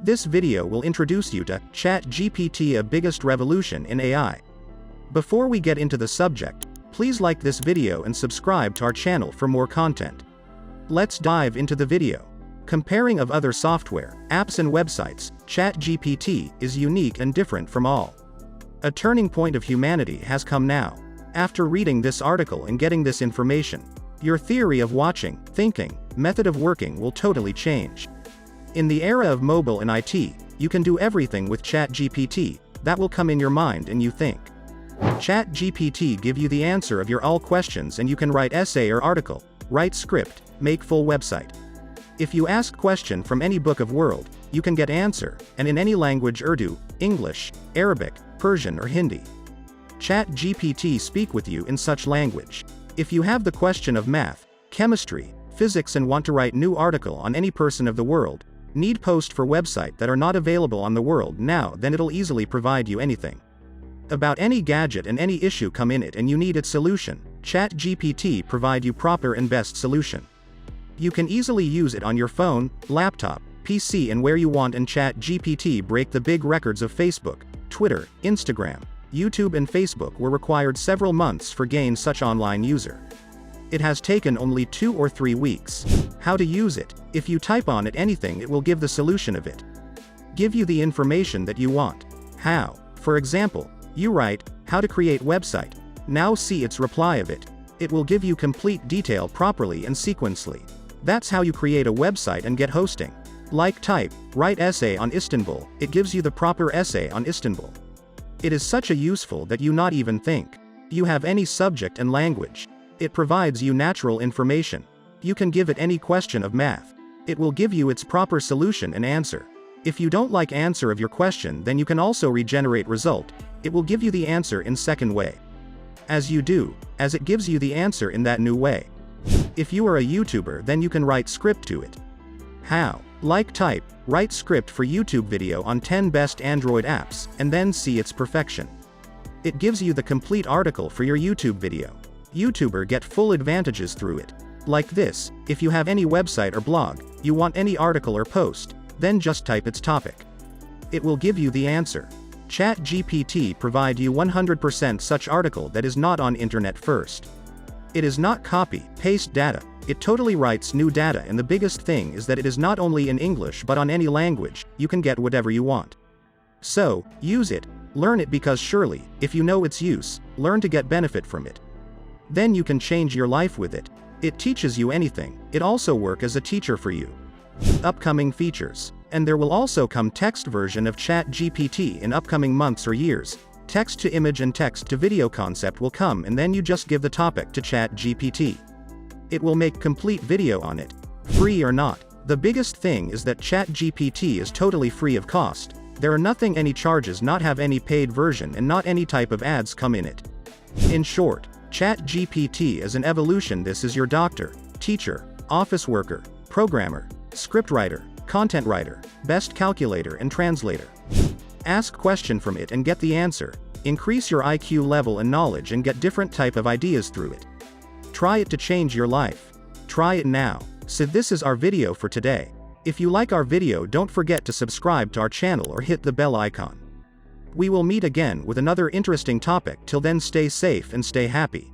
This video will introduce you to ChatGPT, a biggest revolution in AI. Before we get into the subject, please like this video and subscribe to our channel for more content. Let's dive into the video. Comparing of other software, apps and websites, ChatGPT is unique and different from all. A turning point of humanity has come now. After reading this article and getting this information, your theory of watching, thinking, method of working will totally change. In the era of mobile and IT, you can do everything with ChatGPT. That will come in your mind and you think. ChatGPT give you the answer of your all questions, and you can write essay or article, write script, make full website. If you ask question from any book of world, you can get answer, and in any language: Urdu, English, Arabic, Persian or Hindi. ChatGPT speak with you in such language. If you have the question of math, chemistry, physics and want to write new article on any person of the world, need post for website that are not available on the world now, then it'll easily provide you anything. About any gadget and any issue come in it and you need its solution, ChatGPT provide you proper and best solution. You can easily use it on your phone, laptop, PC and where you want, and ChatGPT break the big records of Facebook, Twitter, Instagram, YouTube and Facebook were required several months for gain such online user. It has taken only 2 or 3 weeks. How to use it? If you type on it anything, it will give the solution of it. Give you the information that you want. How? For example, you write, how to create website. Now see its reply of it. It will give you complete detail properly and sequentially. That's how you create a website and get hosting. Like type, write essay on Istanbul, it gives you the proper essay on Istanbul. It is such a useful that you not even think. You have any subject and language. It provides you natural information. You can give it any question of math. It will give you its proper solution and answer. If you don't like answer of your question, then you can also regenerate result. It will give you the answer in second way. As you do, as it gives you the answer in that new way. If you are a YouTuber, then you can write script to it. How? Like type, write script for YouTube video on 10 best Android apps, and then see its perfection. It gives you the complete article for your YouTube video. YouTuber get full advantages through it. Like this, if you have any website or blog, you want any article or post, then just type its topic. It will give you the answer. ChatGPT provide you 100% such article that is not on internet first. It is not copy, paste data, it totally writes new data, and the biggest thing is that it is not only in English but on any language, you can get whatever you want. So, use it, learn it, because surely, if you know its use, learn to get benefit from it. Then you can change your life with it. It teaches you anything, it also work as a teacher for you. Upcoming features. And there will also come text version of ChatGPT in upcoming months or years. Text to image and text to video concept will come, and then you just give the topic to ChatGPT. It will make complete video on it. Free or not. The biggest thing is that ChatGPT is totally free of cost. There are nothing any charges, not have any paid version, and not any type of ads come in it. In short, ChatGPT is an evolution. This is your doctor, teacher, office worker, programmer, scriptwriter, content writer, best calculator and translator. Ask question from it and get the answer. Increase your IQ level and knowledge and get different type of ideas through it. Try it to change your life. Try it now. So this is our video for today. If you like our video, don't forget to subscribe to our channel or hit the bell icon. We will meet again with another interesting topic. Till then, stay safe and stay happy.